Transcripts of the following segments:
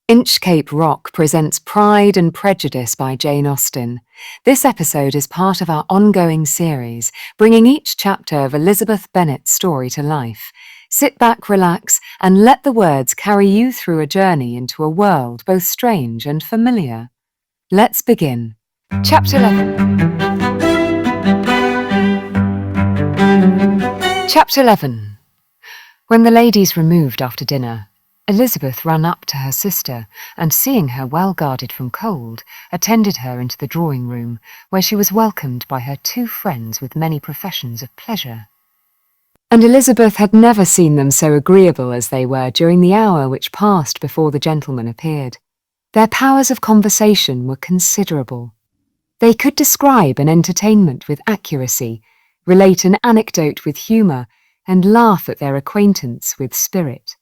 Inchcape Rock presents Pride and Prejudice by Jane Austen. This episode is part of our ongoing series, bringing each chapter of Elizabeth Bennet's story to life. Sit back, relax, and let the words carry you through a journey into a world both strange and familiar. Let's begin. Chapter 11. Chapter 11. When the ladies removed after dinner, Elizabeth ran up to her sister and, seeing her well guarded from cold, attended her into the drawing-room, where she was welcomed by her two friends with many professions of pleasure. And Elizabeth had never seen them so agreeable as they were during the hour which passed before the gentlemen appeared. Their powers of conversation were considerable. They could describe an entertainment with accuracy, relate an anecdote with humour, and laugh at their acquaintance with spirit.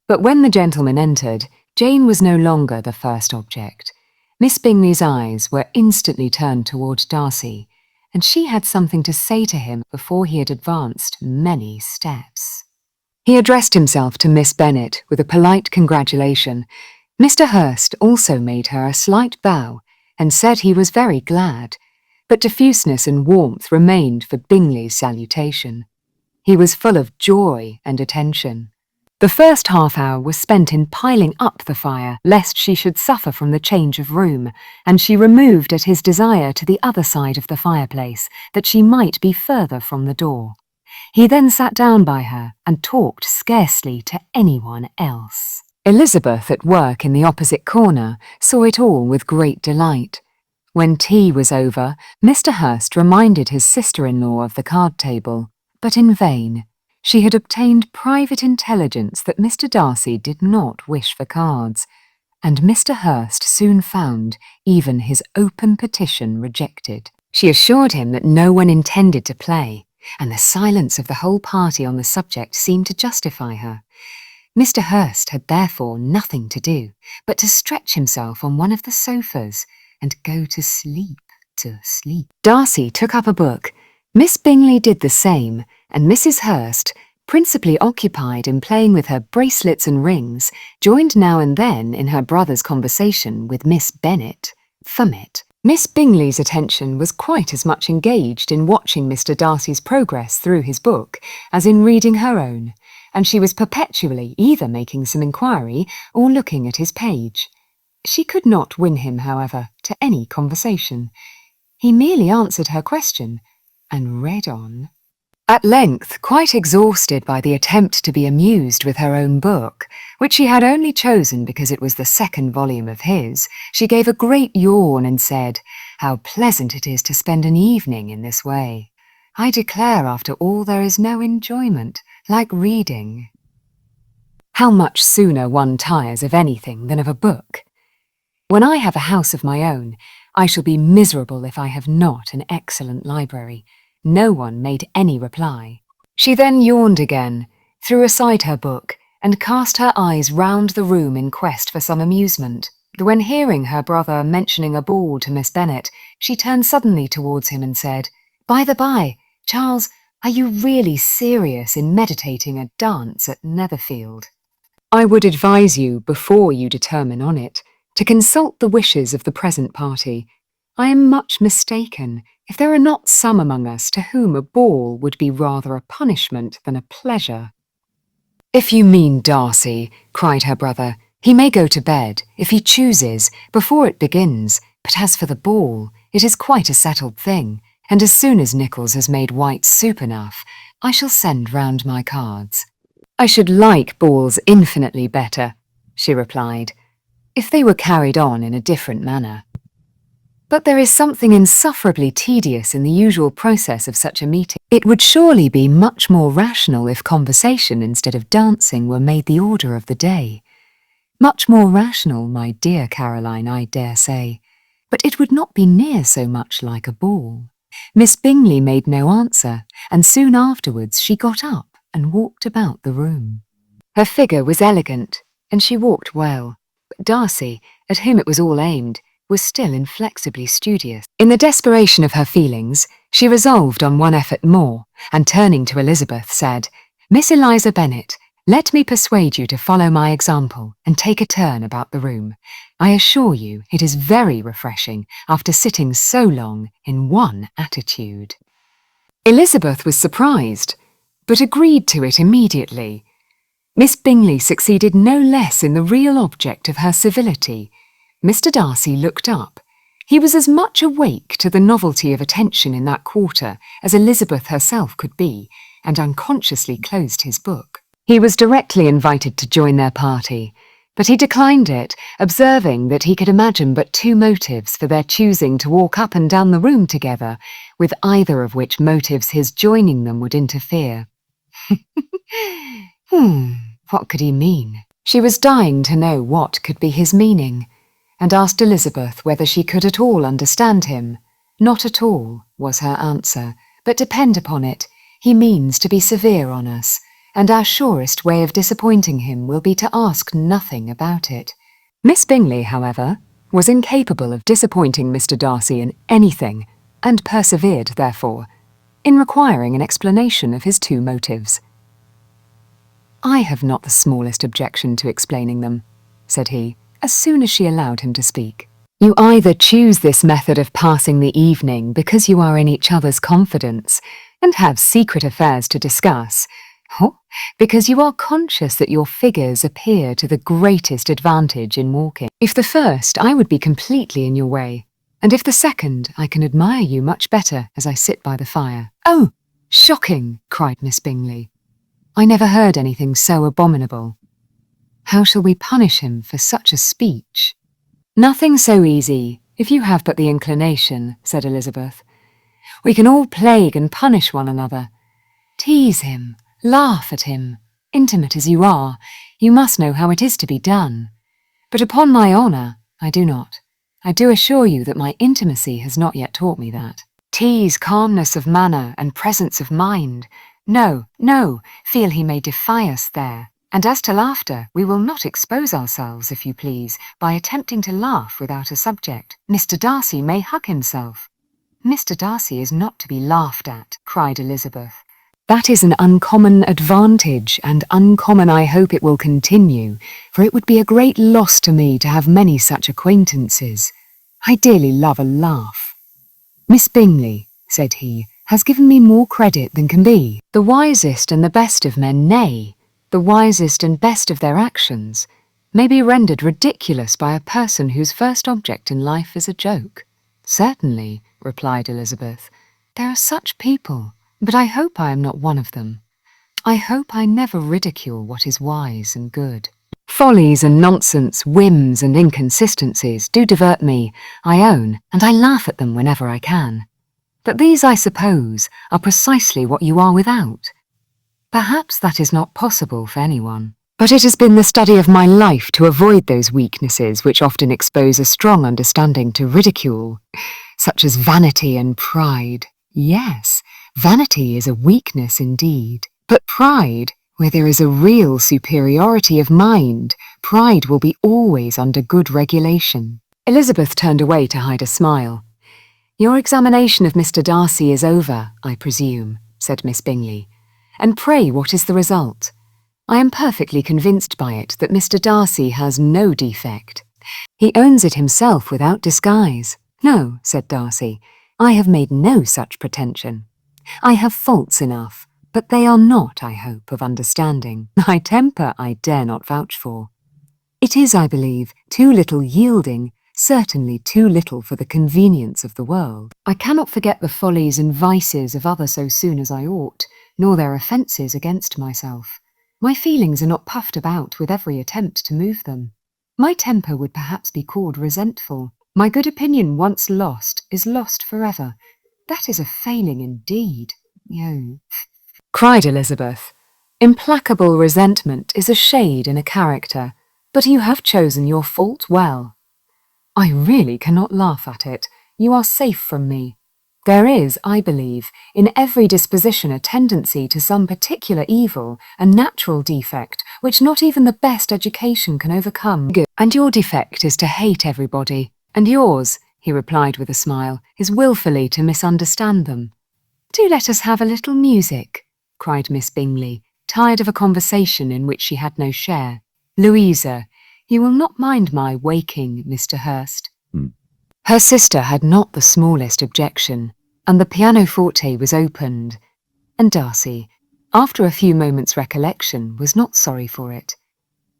But when the gentlemen entered, Jane was no longer the first object. Miss Bingley's eyes were instantly turned toward Darcy, and she had something to say to him before he had advanced many steps. He addressed himself to Miss Bennet with a polite congratulation. Mr. Hurst also made her a slight bow and said he was very glad, but diffuseness and warmth remained for Bingley's salutation. He was full of joy and attention. The first half-hour was spent in piling up the fire, lest she should suffer from the change of room, and she removed at his desire to the other side of the fireplace, that she might be further from the door. He then sat down by her and talked scarcely to anyone else. Elizabeth, at work in the opposite corner, saw it all with great delight. When tea was over, Mr. Hurst reminded his sister-in-law of the card-table, but in vain. She had obtained private intelligence that Mr. Darcy did not wish for cards, and Mr. Hurst soon found even his open petition rejected. She assured him that no one intended to play, and the silence of the whole party on the subject seemed to justify her. Mr. Hurst had therefore nothing to do but to stretch himself on one of the sofas and go to sleep. Darcy took up a book. Miss Bingley did the same, and Mrs. Hurst, principally occupied in playing with her bracelets and rings, joined now and then in her brother's conversation with Miss Bennet. Miss Bingley's attention was quite as much engaged in watching Mr. Darcy's progress through his book as in reading her own, and she was perpetually either making some inquiry or looking at his page. She could not win him, however, to any conversation. He merely answered her question and read on. At length, quite exhausted by the attempt to be amused with her own book, which she had only chosen because it was the second volume of his, she gave a great yawn and said, "How pleasant it is to spend an evening in this way. I declare after all there is no enjoyment like reading. How much sooner one tires of anything than of a book. When I have a house of my own, I shall be miserable if I have not an excellent library." No one made any reply. She then yawned again, threw aside her book, and cast her eyes round the room in quest for some amusement. When hearing her brother mentioning a ball to Miss Bennet, she turned suddenly towards him and said, "By the by, Charles, are you really serious in meditating a dance at Netherfield? I would advise you, before you determine on it, to consult the wishes of the present party. I am much mistaken if there are not some among us to whom a ball would be rather a punishment than a pleasure." "If you mean Darcy," cried her brother, "he may go to bed, if he chooses, before it begins, but as for the ball, it is quite a settled thing, and as soon as Nichols has made white soup enough, I shall send round my cards." "I should like balls infinitely better," she replied, "if they were carried on in a different manner. But there is something insufferably tedious in the usual process of such a meeting. It would surely be much more rational if conversation instead of dancing were made the order of the day. Much more rational, my dear Caroline, I dare say, but it would not be near so much like a ball." Miss Bingley made no answer, and soon afterwards she got up and walked about the room. Her figure was elegant, and she walked well, but Darcy, at whom it was all aimed, was still inflexibly studious. In the desperation of her feelings, she resolved on one effort more, and turning to Elizabeth said, "Miss Eliza Bennet, Let me persuade you to follow my example and take a turn about the room. I assure you it is very refreshing after sitting so long in one attitude." Elizabeth was surprised, but agreed to it immediately. Miss Bingley succeeded no less in the real object of her civility. Mr. Darcy looked up. He was as much awake to the novelty of attention in that quarter as Elizabeth herself could be, and unconsciously closed his book. He was directly invited to join their party, but he declined it, observing that he could imagine but two motives for their choosing to walk up and down the room together, with either of which motives his joining them would interfere. What could he mean? She was dying to know what could be his meaning, and asked Elizabeth whether she could at all understand him. "Not at all," was her answer, "but depend upon it, he means to be severe on us, and our surest way of disappointing him will be to ask nothing about it." Miss Bingley, however, was incapable of disappointing Mr. Darcy in anything, and persevered, therefore, in requiring an explanation of his two motives. "I have not the smallest objection to explaining them," said he, as soon as she allowed him to speak. "You either choose this method of passing the evening because you are in each other's confidence and have secret affairs to discuss, or because you are conscious that your figures appear to the greatest advantage in walking. If the first, I would be completely in your way, and if the second, I can admire you much better as I sit by the fire." "Oh, shocking!" cried Miss Bingley. "I never heard anything so abominable. How shall we punish him for such a speech?" "Nothing so easy, if you have but the inclination," said Elizabeth. "We can all plague and punish one another. Tease him, laugh at him. Intimate as you are, you must know how it is to be done. But upon my honour, I do not. I do assure you that my intimacy has not yet taught me that. Tease calmness of manner and presence of mind. No, no, feel he may defy us there. And as to laughter, we will not expose ourselves, if you please, by attempting to laugh without a subject. Mr. Darcy may hug himself." "Mr. Darcy is not to be laughed at," cried Elizabeth. "That is an uncommon advantage, and uncommon I hope it will continue, for it would be a great loss to me to have many such acquaintances. I dearly love a laugh. Miss Bingley," said he, "has given me more credit than can be. The wisest and the best of men, nay, the wisest and best of their actions, may be rendered ridiculous by a person whose first object in life is a joke." "Certainly," replied Elizabeth, "there are such people, but I hope I am not one of them. I hope I never ridicule what is wise and good. Follies and nonsense, whims and inconsistencies do divert me, I own, and I laugh at them whenever I can. But these, I suppose, are precisely what you are without. Perhaps that is not possible for anyone. But it has been the study of my life to avoid those weaknesses which often expose a strong understanding to ridicule, such as vanity and pride. Yes, vanity is a weakness indeed, but pride, where there is a real superiority of mind, pride will be always under good regulation." Elizabeth turned away to hide a smile. "Your examination of Mr. Darcy is over, I presume," said Miss Bingley. "And pray what is the result? I am perfectly convinced by it that Mr. Darcy has no defect. He owns it himself without disguise." "No," said Darcy, "I have made no such pretension. I have faults enough, but they are not, I hope, of understanding. My temper I dare not vouch for. It is, I believe, too little yielding, certainly too little for the convenience of the world. I cannot forget the follies and vices of others so soon as I ought, nor their offences against myself. My feelings are not puffed about with every attempt to move them. My temper would perhaps be called resentful. My good opinion once lost is lost forever. That is a failing indeed." "Oh," cried Elizabeth. "Implacable resentment is a shade in a character, but you have chosen your fault well. I really cannot laugh at it. You are safe from me. There is, I believe, in every disposition a tendency to some particular evil, a natural defect, which not even the best education can overcome. And your defect is to hate everybody, and yours," he replied with a smile, "is wilfully to misunderstand them." "Do let us have a little music," cried Miss Bingley, tired of a conversation in which she had no share. "Louisa, you will not mind my waking, Mr. Hurst?" Her sister had not the smallest objection, and the pianoforte was opened, and Darcy, after a few moments' recollection, was not sorry for it.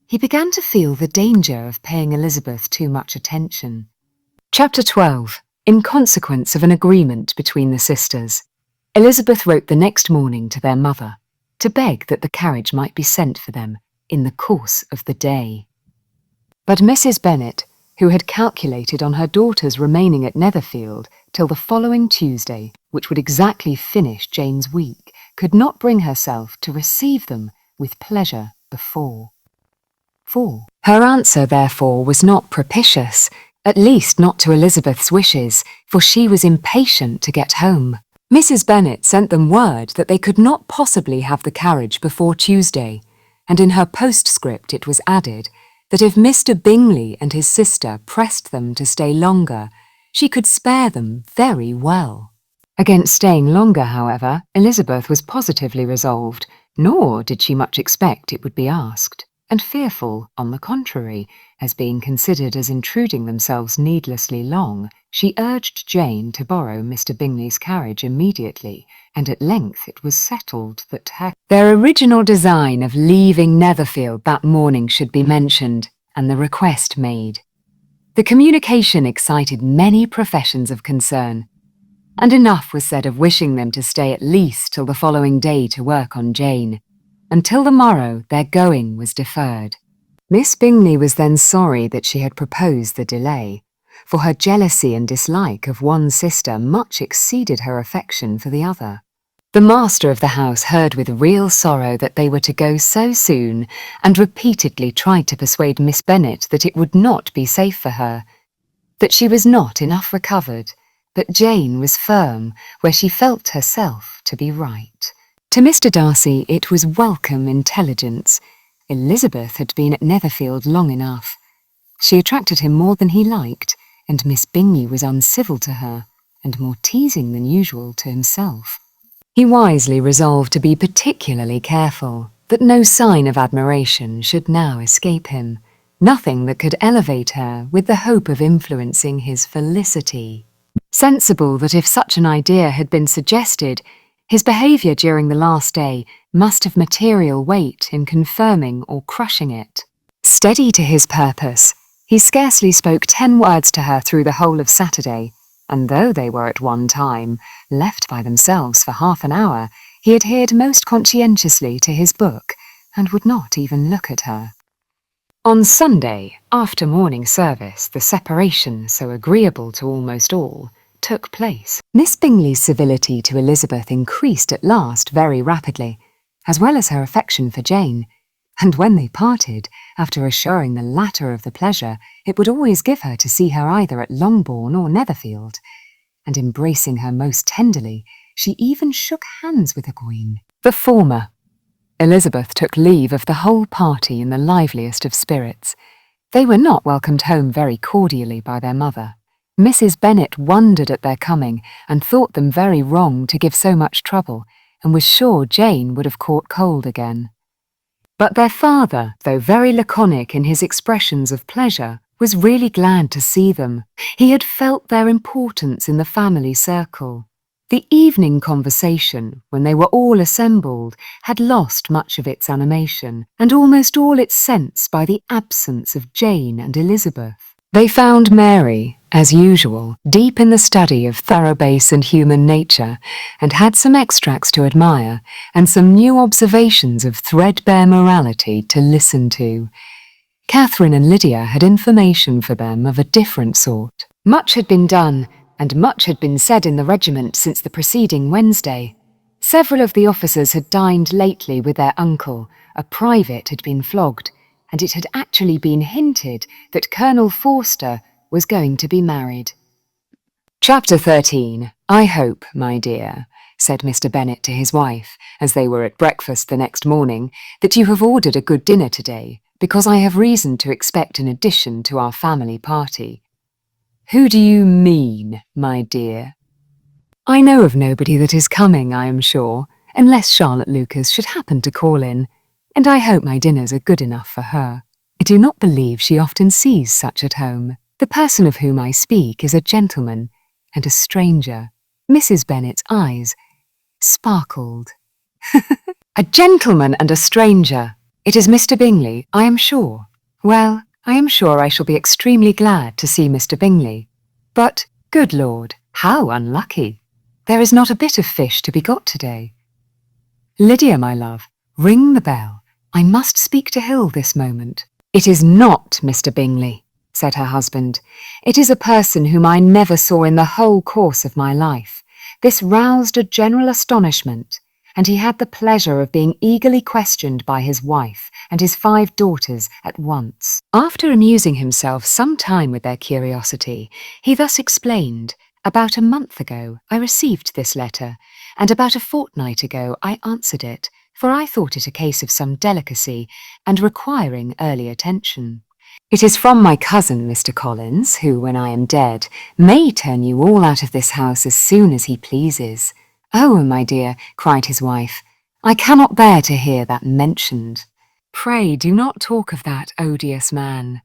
He began to feel the danger of paying Elizabeth too much attention. Chapter 12. In consequence of an agreement between the sisters, Elizabeth wrote the next morning to their mother to beg that the carriage might be sent for them in the course of the day. But Mrs. Bennet, who had calculated on her daughters remaining at Netherfield till the following Tuesday, which would exactly finish Jane's week, could not bring herself to receive them with pleasure before. Her answer, therefore, was not propitious, at least not to Elizabeth's wishes, for she was impatient to get home. Mrs. Bennet sent them word that they could not possibly have the carriage before Tuesday, and in her postscript it was added that if Mr. Bingley and his sister pressed them to stay longer, she could spare them very well. Against staying longer, however, Elizabeth was positively resolved, nor did she much expect it would be asked, and fearful, on the contrary, as being considered as intruding themselves needlessly long, she urged Jane to borrow Mr. Bingley's carriage immediately, and at length it was settled that their original design of leaving Netherfield that morning should be mentioned, and the request made. The communication excited many professions of concern, and enough was said of wishing them to stay at least till the following day to work on Jane. Until the morrow their going was deferred. Miss Bingley was then sorry that she had proposed the delay, for her jealousy and dislike of one sister much exceeded her affection for the other. The master of the house heard with real sorrow that they were to go so soon, and repeatedly tried to persuade Miss Bennet that it would not be safe for her, that she was not enough recovered, but Jane was firm where she felt herself to be right. To Mr. Darcy it was welcome intelligence. Elizabeth had been at Netherfield long enough. She attracted him more than he liked, and Miss Bingley was uncivil to her, and more teasing than usual to himself. He wisely resolved to be particularly careful, that no sign of admiration should now escape him, nothing that could elevate her with the hope of influencing his felicity. Sensible that if such an idea had been suggested, his behaviour during the last day must have material weight in confirming or crushing it. Steady to his purpose, he scarcely spoke 10 words to her through the whole of Saturday, and though they were at one time left by themselves for half an hour, he adhered most conscientiously to his book, and would not even look at her. On Sunday, after morning service, the separation, so agreeable to almost all, took place. Miss Bingley's civility to Elizabeth increased at last very rapidly, as well as her affection for Jane, and when they parted, after assuring the latter of the pleasure it would always give her to see her either at Longbourn or Netherfield, and embracing her most tenderly, she even shook hands with the Queen. The former. Elizabeth took leave of the whole party in the liveliest of spirits. They were not welcomed home very cordially by their mother. Mrs. Bennet wondered at their coming, and thought them very wrong to give so much trouble, and was sure Jane would have caught cold again. But their father, though very laconic in his expressions of pleasure, was really glad to see them. He had felt their importance in the family circle. The evening conversation, when they were all assembled, had lost much of its animation, and almost all its sense by the absence of Jane and Elizabeth. They found Mary, as usual, deep in the study of thorough base and human nature, and had some extracts to admire, and some new observations of threadbare morality to listen to. Catherine and Lydia had information for them of a different sort. Much had been done, and much had been said in the regiment since the preceding Wednesday. Several of the officers had dined lately with their uncle, a private had been flogged, and it had actually been hinted that Colonel Forster was going to be married. Chapter 13. I hope, my dear, said Mr. Bennet to his wife, as they were at breakfast the next morning, that you have ordered a good dinner today, because I have reason to expect an addition to our family party. Who do you mean, my dear? I know of nobody that is coming, I am sure, unless Charlotte Lucas should happen to call in, and I hope my dinners are good enough for her. I do not believe she often sees such at home. The person of whom I speak is a gentleman and a stranger." Mrs. Bennet's eyes sparkled. "A gentleman and a stranger. It is Mr. Bingley, I am sure. Well, I am sure I shall be extremely glad to see Mr. Bingley. But, good Lord, how unlucky! There is not a bit of fish to be got today. Lydia, my love, ring the bell. I must speak to Hill this moment." "It is not Mr. Bingley," said her husband. "It is a person whom I never saw in the whole course of my life." This roused a general astonishment, and he had the pleasure of being eagerly questioned by his wife and his 5 daughters at once. After amusing himself some time with their curiosity, he thus explained: "About a month ago I received this letter, and about a fortnight ago I answered it, for I thought it a case of some delicacy and requiring early attention. It is from my cousin, Mr. Collins, who, when I am dead, may turn you all out of this house as soon as he pleases." "Oh, my dear," cried his wife, "I cannot bear to hear that mentioned." "Pray do not talk of that odious man.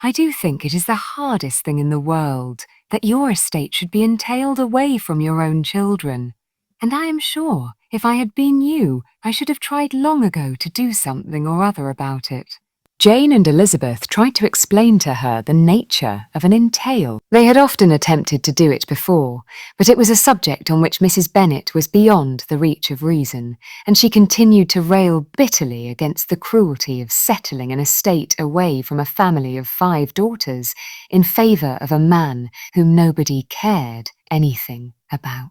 I do think it is the hardest thing in the world that your estate should be entailed away from your own children, and I am sure, if I had been you, I should have tried long ago to do something or other about it." Jane and Elizabeth tried to explain to her the nature of an entail. They had often attempted to do it before, but it was a subject on which Mrs. Bennet was beyond the reach of reason, and she continued to rail bitterly against the cruelty of settling an estate away from a family of 5 daughters in favour of a man whom nobody cared anything about.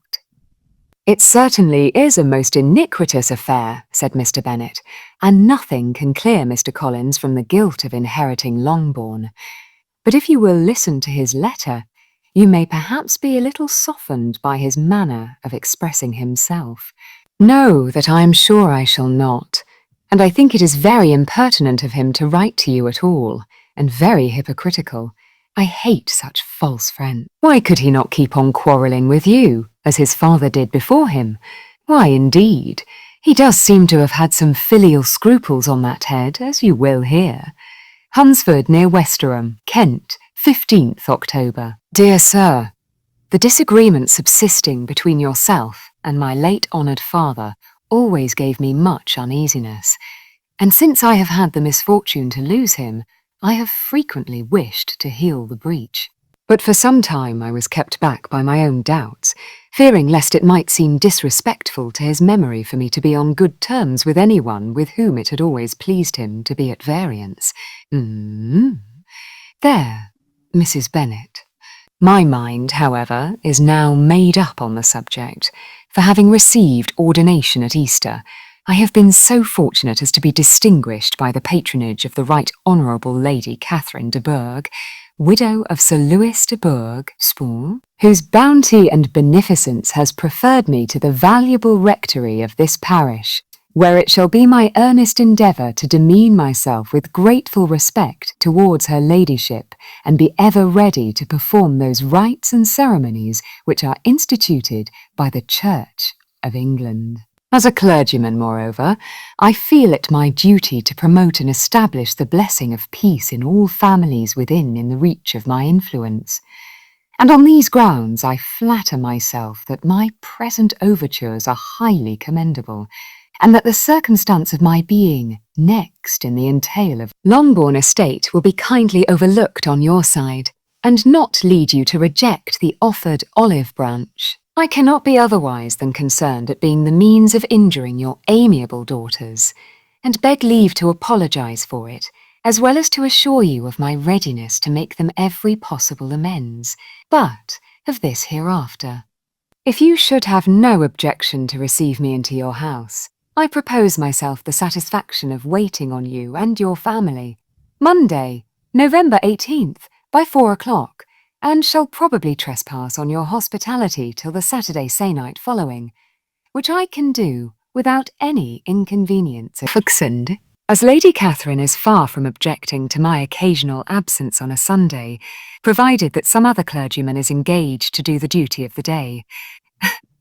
"It certainly is a most iniquitous affair," said Mr. Bennet, "and nothing can clear Mr. Collins from the guilt of inheriting Longbourn. But if you will listen to his letter, you may perhaps be a little softened by his manner of expressing himself." "No, that I am sure I shall not, and I think it is very impertinent of him to write to you at all, and very hypocritical. I hate such false friends. Why could he not keep on quarrelling with you, as his father did before him? Why, indeed, he does seem to have had some filial scruples on that head, as you will hear. Hunsford near Westerham, Kent, 15th October. Dear Sir, the disagreement subsisting between yourself and my late honoured father always gave me much uneasiness, and since I have had the misfortune to lose him, I have frequently wished to heal the breach. But for some time I was kept back by my own doubts, fearing lest it might seem disrespectful to his memory for me to be on good terms with anyone with whom it had always pleased him to be at variance. There, Mrs. Bennet. My mind, however, is now made up on the subject, for having received ordination at Easter, I have been so fortunate as to be distinguished by the patronage of the Right Honourable Lady Catherine de Bourgh, widow of Sir Louis de Bourgh, Spoon, whose bounty and beneficence has preferred me to the valuable rectory of this parish, where it shall be my earnest endeavour to demean myself with grateful respect towards her ladyship, and be ever ready to perform those rites and ceremonies which are instituted by the Church of England. As a clergyman, moreover, I feel it my duty to promote and establish the blessing of peace in all families within the reach of my influence. And on these grounds I flatter myself that my present overtures are highly commendable, and that the circumstance of my being next in the entail of Longbourn estate will be kindly overlooked on your side, and not lead you to reject the offered olive branch. I cannot be otherwise than concerned at being the means of injuring your amiable daughters, and beg leave to apologise for it, as well as to assure you of my readiness to make them every possible amends, but of this hereafter. If you should have no objection to receive me into your house, I propose myself the satisfaction of waiting on you and your family, Monday, November 18th, by 4 o'clock, and shall probably trespass on your hospitality till the Saturday se'nnight following, which I can do without any inconvenience. As Lady Catherine is far from objecting to my occasional absence on a Sunday, provided that some other clergyman is engaged to do the duty of the day,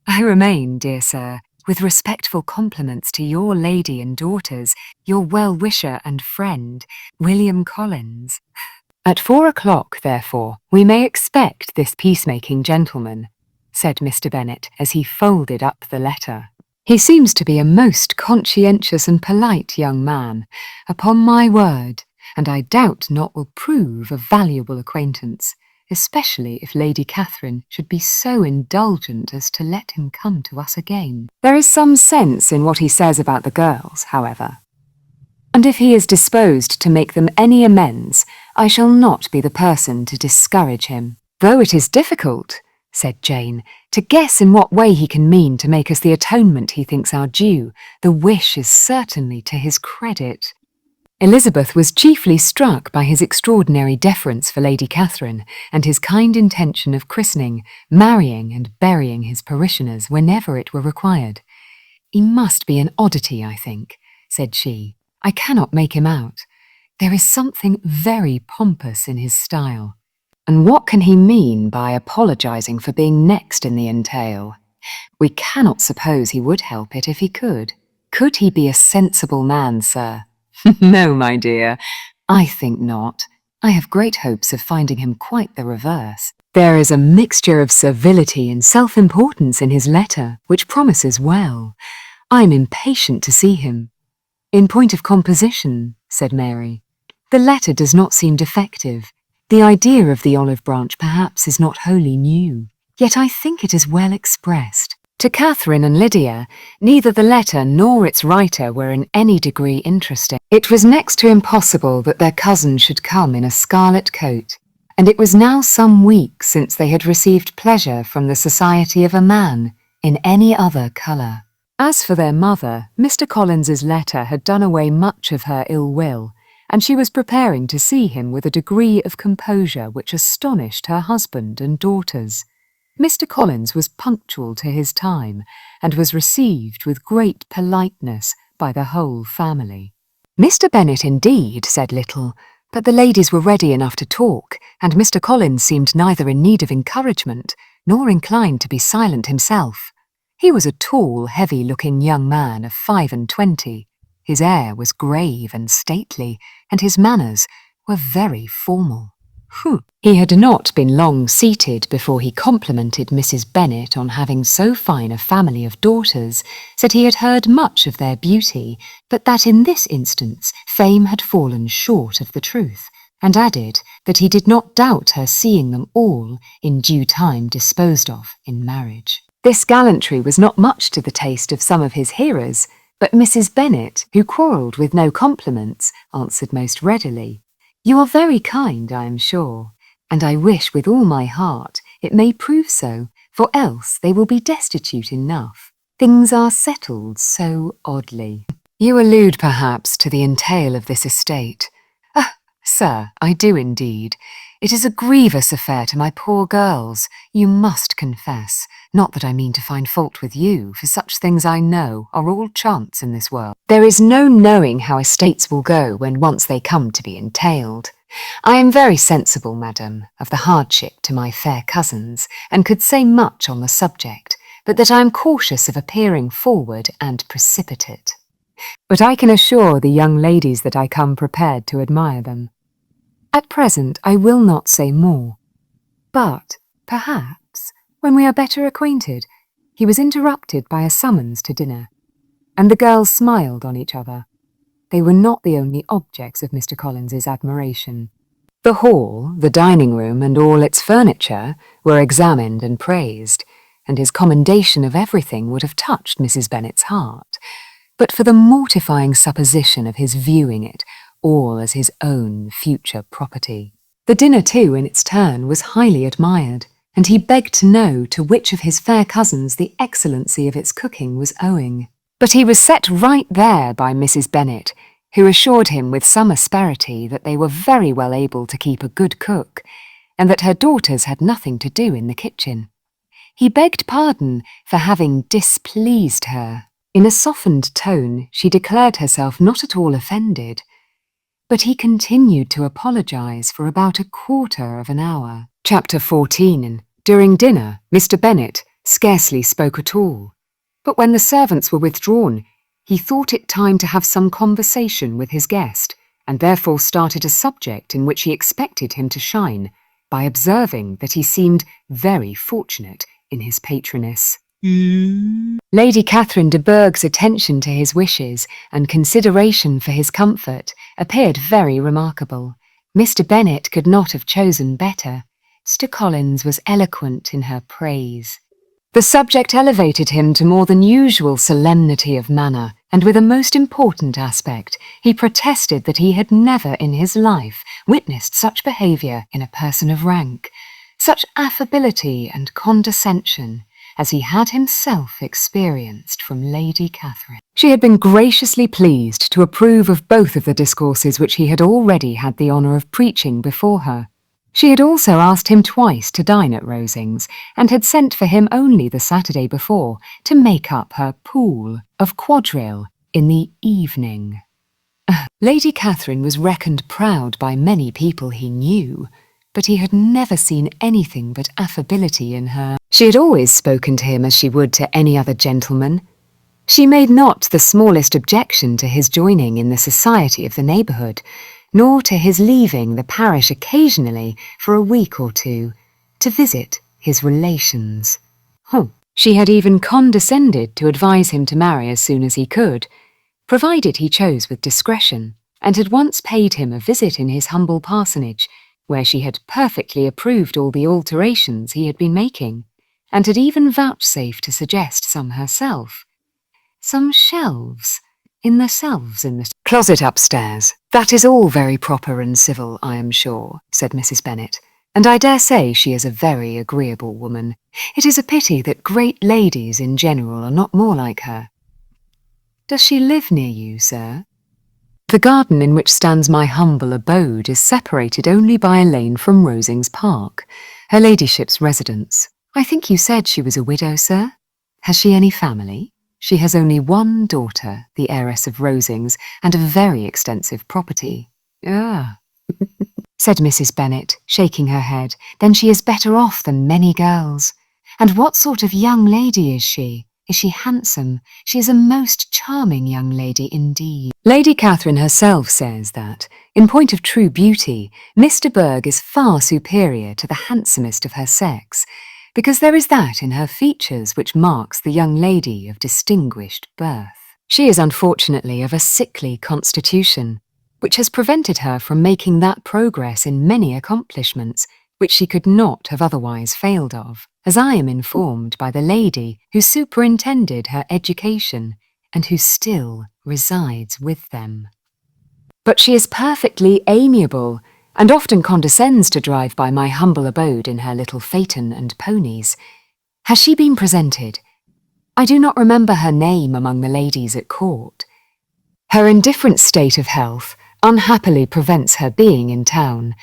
I remain, dear sir, with respectful compliments to your lady and daughters, your well-wisher and friend, William Collins. At 4 o'clock, therefore, we may expect this peacemaking gentleman, said Mr. Bennet as he folded up the letter. He seems to be a most conscientious and polite young man, upon my word, and I doubt not will prove a valuable acquaintance, especially if Lady Catherine should be so indulgent as to let him come to us again. There is some sense in what he says about the girls, however, and if he is disposed to make them any amends, I shall not be the person to discourage him. Though it is difficult, said Jane, to guess in what way he can mean to make us the atonement he thinks our due, the wish is certainly to his credit. Elizabeth was chiefly struck by his extraordinary deference for Lady Catherine and his kind intention of christening, marrying and burying his parishioners whenever it were required. He must be an oddity, I think, said she. I cannot make him out. There is something very pompous in his style. And what can he mean by apologising for being next in the entail? We cannot suppose he would help it if he could. Could he be a sensible man, sir? No, my dear, I think not. I have great hopes of finding him quite the reverse. There is a mixture of servility and self-importance in his letter, which promises well. I am impatient to see him. In point of composition, said Mary, the letter does not seem defective. The idea of the olive branch perhaps is not wholly new, yet I think it is well expressed. To Catherine and Lydia, neither the letter nor its writer were in any degree interesting. It was next to impossible that their cousin should come in a scarlet coat, and it was now some weeks since they had received pleasure from the society of a man in any other colour. As for their mother, Mr. Collins's letter had done away much of her ill will, and she was preparing to see him with a degree of composure which astonished her husband and daughters. Mr. Collins was punctual to his time, and was received with great politeness by the whole family. Mr. Bennet indeed said little, but the ladies were ready enough to talk, and Mr. Collins seemed neither in need of encouragement, nor inclined to be silent himself. He was a tall, heavy-looking young man of 25. His air was grave and stately, and his manners were very formal. He had not been long seated before he complimented Mrs. Bennet on having so fine a family of daughters, said he had heard much of their beauty, but that in this instance fame had fallen short of the truth, and added that he did not doubt her seeing them all in due time disposed of in marriage. This gallantry was not much to the taste of some of his hearers, but Mrs. Bennet, who quarrelled with no compliments, answered most readily, "You are very kind, I am sure, and I wish with all my heart it may prove so, for else they will be destitute enough. Things are settled so oddly." "You allude perhaps to the entail of this estate." "Ah, sir, I do indeed. It is a grievous affair to my poor girls, you must confess. Not that I mean to find fault with you, for such things I know are all chance in this world. There is no knowing how estates will go when once they come to be entailed. I am very sensible, madam, of the hardship to my fair cousins, and could say much on the subject, but that I am cautious of appearing forward and precipitate. But I can assure the young ladies that I come prepared to admire them. At present I will not say more, but perhaps, when we are better acquainted." He was interrupted by a summons to dinner, and the girls smiled on each other. They were not the only objects of Mr. Collins's admiration. The hall, the dining-room, and all its furniture were examined and praised, and his commendation of everything would have touched Mrs. Bennet's heart, but for the mortifying supposition of his viewing it all as his own future property. The dinner, too, in its turn, was highly admired, and he begged to know to which of his fair cousins the excellency of its cooking was owing. But he was set right there by Mrs. Bennet, who assured him with some asperity that they were very well able to keep a good cook, and that her daughters had nothing to do in the kitchen. He begged pardon for having displeased her. In a softened tone, she declared herself not at all offended, but he continued to apologise for about a quarter of an hour. Chapter 14. During dinner, Mr. Bennet scarcely spoke at all. But when the servants were withdrawn, he thought it time to have some conversation with his guest, and therefore started a subject in which he expected him to shine, by observing that he seemed very fortunate in his patroness. Lady Catherine de Bourgh's attention to his wishes and consideration for his comfort appeared very remarkable. Mr. Bennet could not have chosen better. Mr. Collins was eloquent in her praise. The subject elevated him to more than usual solemnity of manner, and with a most important aspect, he protested that he had never in his life witnessed such behaviour in a person of rank, such affability and condescension, as he had himself experienced from Lady Catherine. She had been graciously pleased to approve of both of the discourses which he had already had the honour of preaching before her. She had also asked him twice to dine at Rosings, and had sent for him only the Saturday before to make up her pool of quadrille in the evening. Lady Catherine was reckoned proud by many people he knew, but he had never seen anything but affability in her. She had always spoken to him as she would to any other gentleman. She made not the smallest objection to his joining in the society of the neighbourhood, nor to his leaving the parish occasionally for a week or two, to visit his relations. She had even condescended to advise him to marry as soon as he could, provided he chose with discretion, and had once paid him a visit in his humble parsonage, where she had perfectly approved all the alterations he had been making, and had even vouchsafed to suggest some herself. Some shelves in the closet upstairs. That is all very proper and civil, I am sure, said Mrs. Bennet, and I dare say she is a very agreeable woman. It is a pity that great ladies in general are not more like her. Does she live near you, sir? The garden in which stands my humble abode is separated only by a lane from Rosings Park, her ladyship's residence. I think you said she was a widow, sir? Has she any family? She has only one daughter, the heiress of Rosings, and a very extensive property. Said Mrs. Bennet, shaking her head. Then she is better off than many girls. And what sort of young lady is she? Is she handsome? She is a most charming young lady indeed. Lady Catherine herself says that, in point of true beauty, Miss de Bourgh is far superior to the handsomest of her sex, because there is that in her features which marks the young lady of distinguished birth. She is unfortunately of a sickly constitution, which has prevented her from making that progress in many accomplishments which she could not have otherwise failed of, as I am informed by the lady who superintended her education and who still resides with them. But she is perfectly amiable, and often condescends to drive by my humble abode in her little phaeton and ponies. Has she been presented? I do not remember her name among the ladies at court. Her indifferent state of health unhappily prevents her being in town,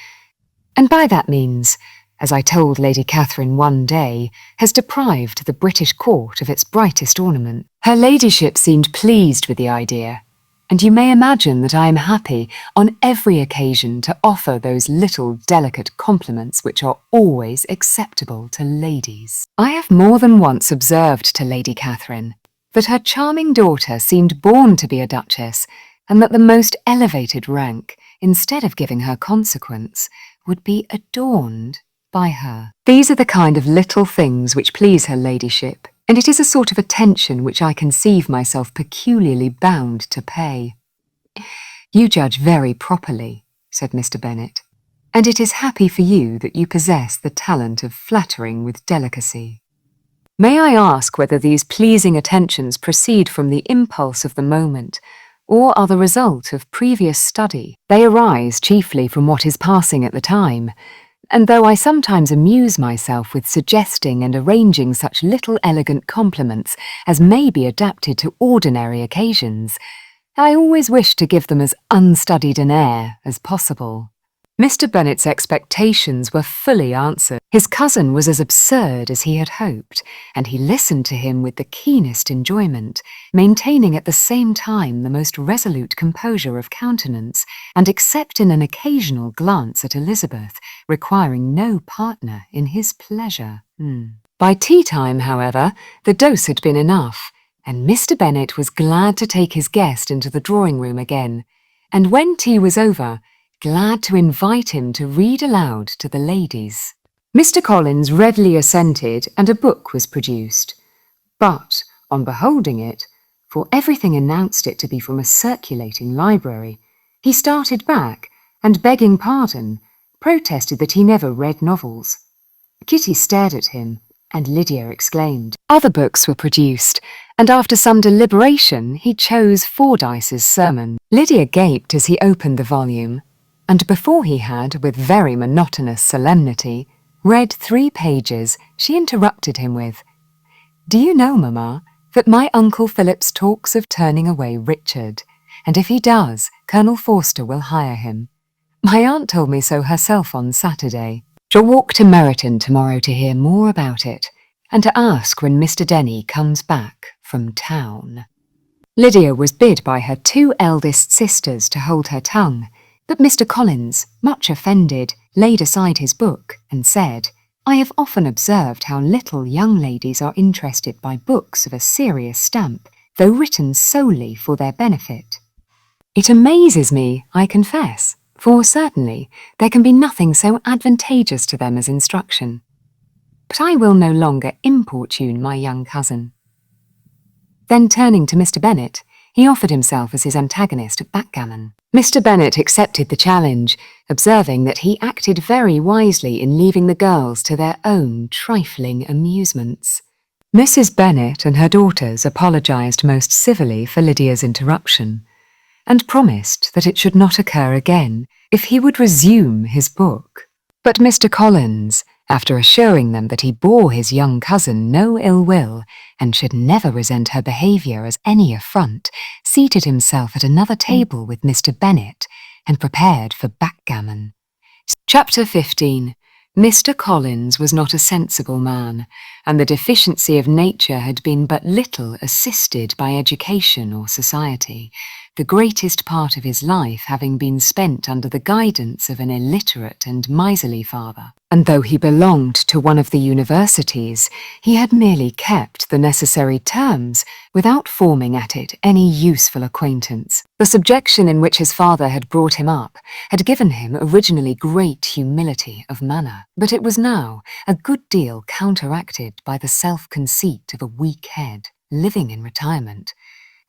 and by that means, as I told Lady Catherine one day, has deprived the British court of its brightest ornament. Her ladyship seemed pleased with the idea, and you may imagine that I am happy on every occasion to offer those little delicate compliments which are always acceptable to ladies. I have more than once observed to Lady Catherine that her charming daughter seemed born to be a duchess, and that the most elevated rank, instead of giving her consequence, would be adorned by her. These are the kind of little things which please her ladyship, and it is a sort of attention which I conceive myself peculiarly bound to pay. You judge very properly, said Mr. Bennet, and it is happy for you that you possess the talent of flattering with delicacy. May I ask whether these pleasing attentions proceed from the impulse of the moment, or are the result of previous study? They arise chiefly from what is passing at the time, and though I sometimes amuse myself with suggesting and arranging such little elegant compliments as may be adapted to ordinary occasions, I always wish to give them as unstudied an air as possible. Mr. Bennet's expectations were fully answered. His cousin was as absurd as he had hoped, and he listened to him with the keenest enjoyment, maintaining at the same time the most resolute composure of countenance, and except in an occasional glance at Elizabeth, requiring no partner in his pleasure. By tea-time, however, the dose had been enough, and Mr. Bennet was glad to take his guest into the drawing room again, and when tea was over, glad to invite him to read aloud to the ladies. Mr. Collins readily assented, and a book was produced. But, on beholding it, for everything announced it to be from a circulating library, he started back, and begging pardon, protested that he never read novels. Kitty stared at him, and Lydia exclaimed. Other books were produced, and after some deliberation he chose Fordyce's Sermon. Lydia gaped as he opened the volume, and before he had, with very monotonous solemnity, read 3 pages, she interrupted him with, "Do you know, Mamma, that my Uncle Phillips talks of turning away Richard, and if he does, Colonel Forster will hire him. My aunt told me so herself on Saturday. She'll walk to Meryton tomorrow to hear more about it, and to ask when Mr. Denny comes back from town." Lydia was bid by her 2 eldest sisters to hold her tongue, but Mr. Collins, much offended, laid aside his book and said, "I have often observed how little young ladies are interested by books of a serious stamp, though written solely for their benefit. It amazes me, I confess, for certainly there can be nothing so advantageous to them as instruction. But I will no longer importune my young cousin." Then turning to Mr. Bennet, he offered himself as his antagonist at backgammon. Mr. Bennet accepted the challenge, observing that he acted very wisely in leaving the girls to their own trifling amusements. Mrs. Bennet and her daughters apologised most civilly for Lydia's interruption, and promised that it should not occur again if he would resume his book. But Mr. Collins, after assuring them that he bore his young cousin no ill will and should never resent her behaviour as any affront, seated himself at another table with Mr. Bennet and prepared for backgammon. Chapter 15. Mr. Collins was not a sensible man, and the deficiency of nature had been but little assisted by education or society, the greatest part of his life having been spent under the guidance of an illiterate and miserly father. And though he belonged to one of the universities, he had merely kept the necessary terms without forming at it any useful acquaintance. The subjection in which his father had brought him up had given him originally great humility of manner, but it was now a good deal counteracted by the self-conceit of a weak head, living in retirement,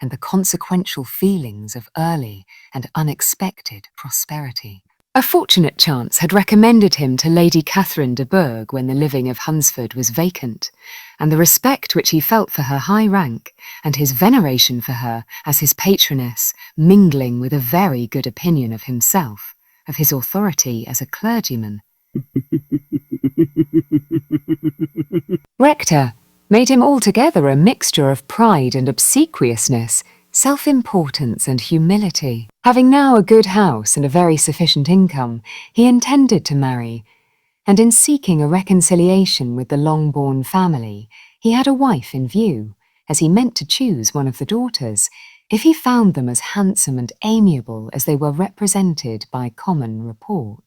and the consequential feelings of early and unexpected prosperity. A fortunate chance had recommended him to Lady Catherine de Bourgh when the living of Hunsford was vacant, and the respect which he felt for her high rank, and his veneration for her as his patroness, mingling with a very good opinion of himself, of his authority as a clergyman. Rector made him altogether a mixture of pride and obsequiousness, self-importance and humility. Having now a good house and a very sufficient income, he intended to marry, and in seeking a reconciliation with the Longbourn family, he had a wife in view, as he meant to choose one of the daughters, if he found them as handsome and amiable as they were represented by common report.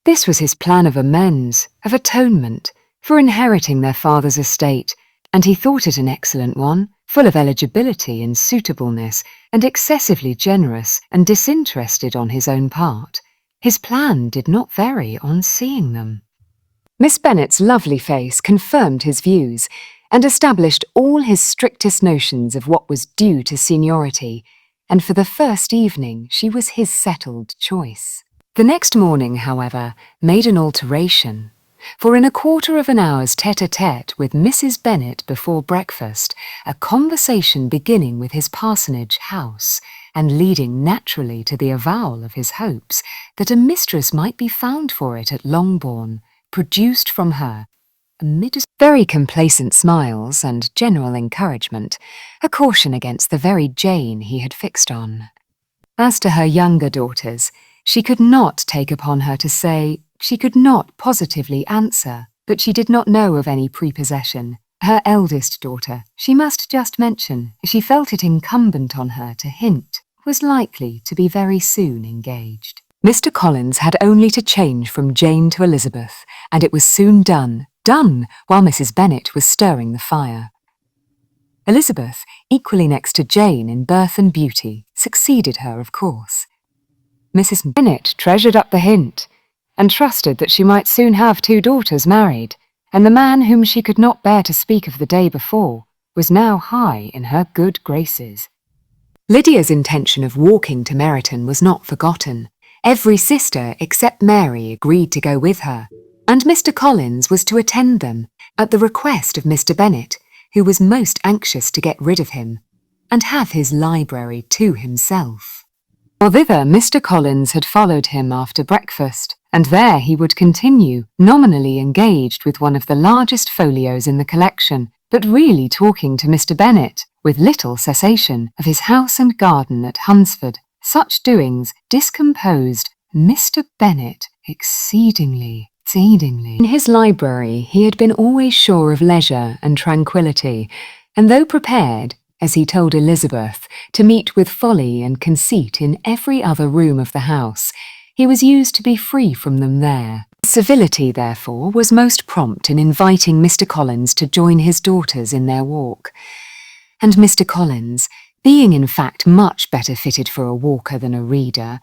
This was his plan of amends, of atonement, for inheriting their father's estate, and he thought it an excellent one, full of eligibility and suitableness, and excessively generous and disinterested on his own part. His plan did not vary on seeing them. Miss Bennet's lovely face confirmed his views, and established all his strictest notions of what was due to seniority, and for the first evening she was his settled choice. The next morning, however, made an alteration, for in a quarter of an hour's tete-a-tete with Mrs. Bennet before breakfast, a conversation beginning with his parsonage house, and leading naturally to the avowal of his hopes that a mistress might be found for it at Longbourn, produced from her, amid very complacent smiles and general encouragement, a caution against the very Jane he had fixed on. As to her younger daughters, she could not take upon her to say, she could not positively answer, but she did not know of any prepossession. Her eldest daughter, she must just mention, she felt it incumbent on her to hint, was likely to be very soon engaged. Mr. Collins had only to change from Jane to Elizabeth, and it was soon done while Mrs. Bennet was stirring the fire. Elizabeth, equally next to Jane in birth and beauty, succeeded her, of course. Mrs. Bennet treasured up the hint, and trusted that she might soon have 2 daughters married, and the man whom she could not bear to speak of the day before was now high in her good graces. Lydia's intention of walking to Meryton was not forgotten. Every sister except Mary agreed to go with her, and Mr. Collins was to attend them at the request of Mr. Bennet, who was most anxious to get rid of him and have his library to himself. For thither Mr. Collins had followed him after breakfast, and there he would continue, nominally engaged with one of the largest folios in the collection, but really talking to Mr. Bennet, with little cessation, of his house and garden at Hunsford. Such doings discomposed Mr. Bennet exceedingly. In his library he had been always sure of leisure and tranquillity, and though prepared, as he told Elizabeth, to meet with folly and conceit in every other room of the house, he was used to be free from them there. Civility, therefore, was most prompt in inviting Mr. Collins to join his daughters in their walk. And Mr. Collins, being in fact much better fitted for a walker than a reader,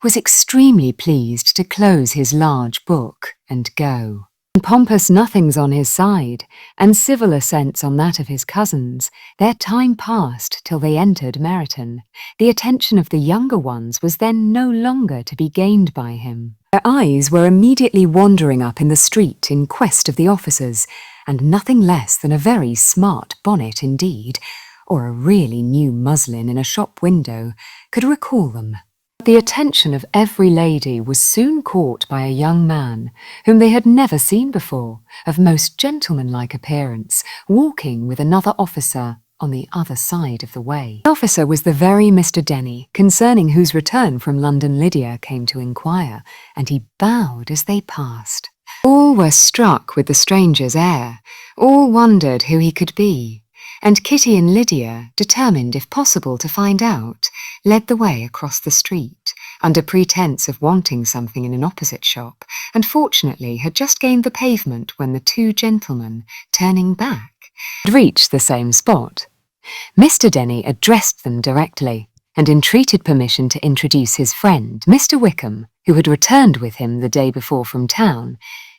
was extremely pleased to close his large book and go. Pompous nothings on his side, and civil assents on that of his cousins, their time passed till they entered Meryton. The attention of the younger ones was then no longer to be gained by him. Their eyes were immediately wandering up in the street in quest of the officers, and nothing less than a very smart bonnet indeed, or a really new muslin in a shop window, could recall them. The attention of every lady was soon caught by a young man, whom they had never seen before, of most gentlemanlike appearance, walking with another officer on the other side of the way. The officer was the very Mr. Denny, concerning whose return from London Lydia came to inquire, and he bowed as they passed. All were struck with the stranger's air, all wondered who he could be, and Kitty and Lydia, determined if possible to find out, led the way across the street, under pretence of wanting something in an opposite shop, and fortunately had just gained the pavement when the 2 gentlemen, turning back, had reached the same spot. Mr. Denny addressed them directly, and entreated permission to introduce his friend, Mr. Wickham, who had returned with him the day before from town,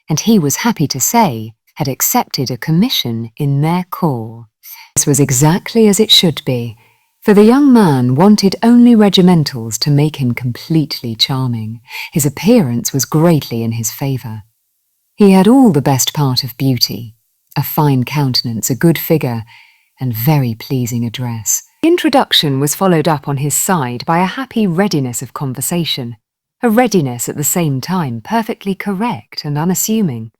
and he was happy to say had accepted a commission in their corps. This was exactly as it should be, for the young man wanted only regimentals to make him completely charming. His appearance was greatly in his favour. He had all the best part of beauty, a fine countenance, a good figure, and very pleasing address. The introduction was followed up on his side by a happy readiness of conversation, a readiness at the same time perfectly correct and unassuming,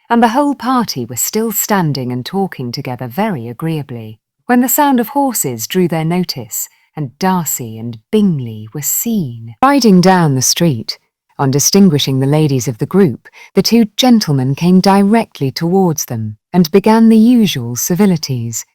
and the whole party were still standing and talking together very agreeably, when the sound of horses drew their notice, and Darcy and Bingley were seen. Riding down the street, on distinguishing the ladies of the group, the 2 gentlemen came directly towards them, and began the usual civilities.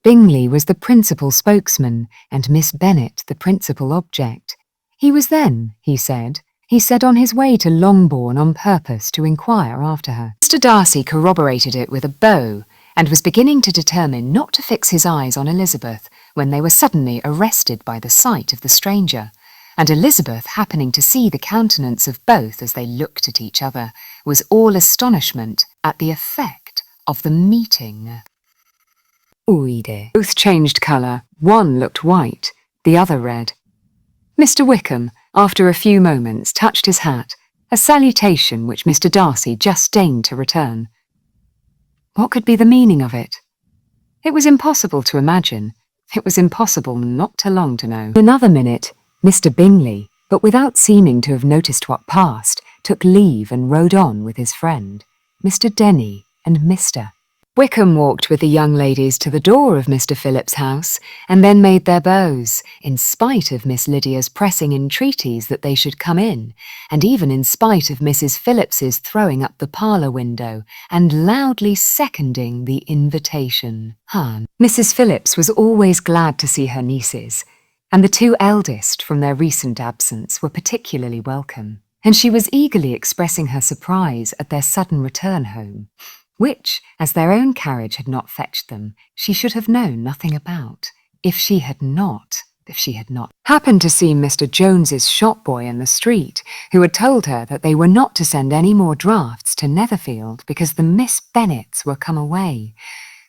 Bingley was the principal spokesman, and Miss Bennet the principal object. He was then, he said on his way to Longbourn on purpose to inquire after her. Mr. Darcy corroborated it with a bow, and was beginning to determine not to fix his eyes on Elizabeth when they were suddenly arrested by the sight of the stranger, and Elizabeth, happening to see the countenance of both as they looked at each other, was all astonishment at the effect of the meeting. Both changed colour. One looked white, the other red. Mr. Wickham, after a few moments, touched his hat, a salutation which Mr. Darcy just deigned to return. What could be the meaning of it? It was impossible to imagine. It was impossible not to long to know. In another minute, Mr. Bingley, but without seeming to have noticed what passed, took leave and rode on with his friend, Mr. Denny and Mr. Wickham walked with the young ladies to the door of Mr. Phillips's house, and then made their bows, in spite of Miss Lydia's pressing entreaties that they should come in, and even in spite of Mrs. Phillips's throwing up the parlour window and loudly seconding the invitation. Mrs. Phillips was always glad to see her nieces, and the 2 eldest, from their recent absence, were particularly welcome, and she was eagerly expressing her surprise at their sudden return home. which, as their own carriage had not fetched them, she should have known nothing about, if she had not happened to see Mr. Jones's shop boy in the street, who had told her that they were not to send any more drafts to Netherfield because the Miss Bennets were come away,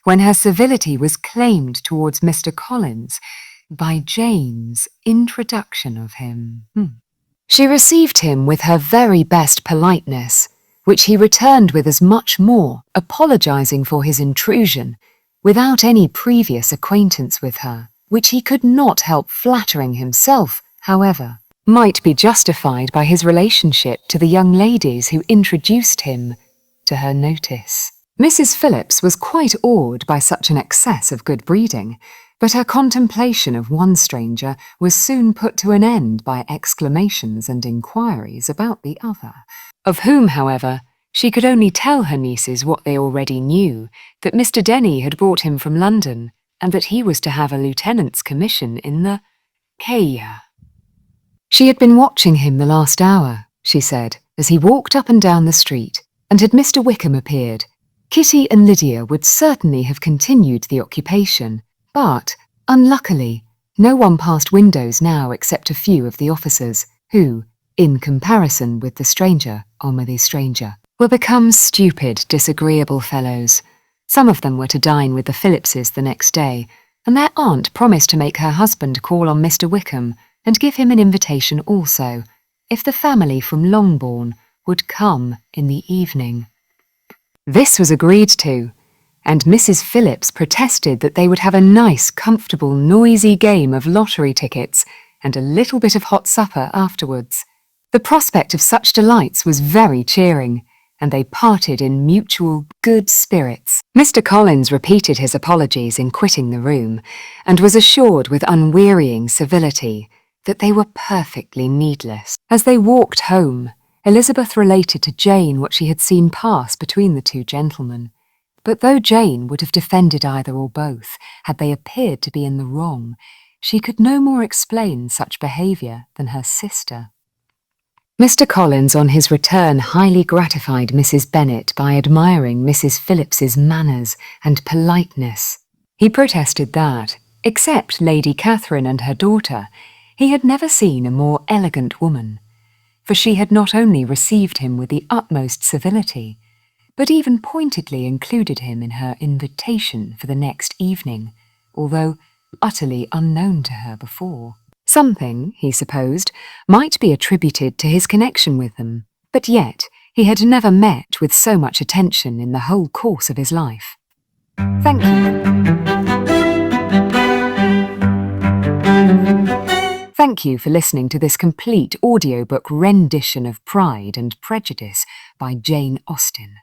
when her civility was claimed towards Mr. Collins by Jane's introduction of him. She received him with her very best politeness, which he returned with as much more, apologising for his intrusion, without any previous acquaintance with her, which he could not help flattering himself, however, might be justified by his relationship to the young ladies who introduced him to her notice. Mrs. Phillips was quite awed by such an excess of good breeding, but her contemplation of one stranger was soon put to an end by exclamations and inquiries about the other, of whom, however, she could only tell her nieces what they already knew, that Mr. Denny had brought him from London, and that he was to have a lieutenant's commission in the Kaya. She had been watching him the last hour, she said, as he walked up and down the street, and had Mr. Wickham appeared, Kitty and Lydia would certainly have continued the occupation, but, unluckily, no one passed windows now except a few of the officers, who, in comparison with the stranger, were become stupid, disagreeable fellows. Some of them were to dine with the Phillipses the next day, and their aunt promised to make her husband call on Mr. Wickham and give him an invitation also, if the family from Longbourn would come in the evening. This was agreed to, and Mrs. Phillips protested that they would have a nice, comfortable, noisy game of lottery tickets and a little bit of hot supper afterwards. The prospect of such delights was very cheering, and they parted in mutual good spirits. Mr. Collins repeated his apologies in quitting the room, and was assured with unwearying civility that they were perfectly needless. As they walked home, Elizabeth related to Jane what she had seen pass between the two gentlemen, but though Jane would have defended either or both had they appeared to be in the wrong, she could no more explain such behaviour than her sister. Mr. Collins on his return highly gratified Mrs. Bennet by admiring Mrs. Phillips's manners and politeness. He protested that, except Lady Catherine and her daughter, he had never seen a more elegant woman, for she had not only received him with the utmost civility, but even pointedly included him in her invitation for the next evening, although utterly unknown to her before. Something, he supposed, might be attributed to his connection with them, but yet he had never met with so much attention in the whole course of his life. Thank you. Thank you for listening to this complete audiobook rendition of Pride and Prejudice by Jane Austen.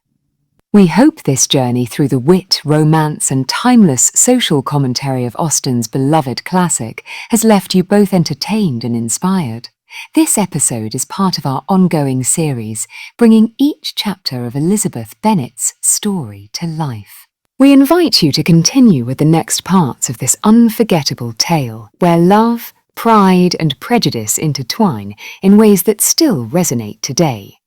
We hope this journey through the wit, romance and timeless social commentary of Austen's beloved classic has left you both entertained and inspired. This episode is part of our ongoing series, bringing each chapter of Elizabeth Bennet's story to life. We invite you to continue with the next parts of this unforgettable tale, where love, pride and prejudice intertwine in ways that still resonate today.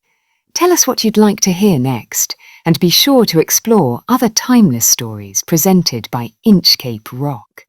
Tell us what you'd like to hear next, and be sure to explore other timeless stories presented by Inchcape Rock.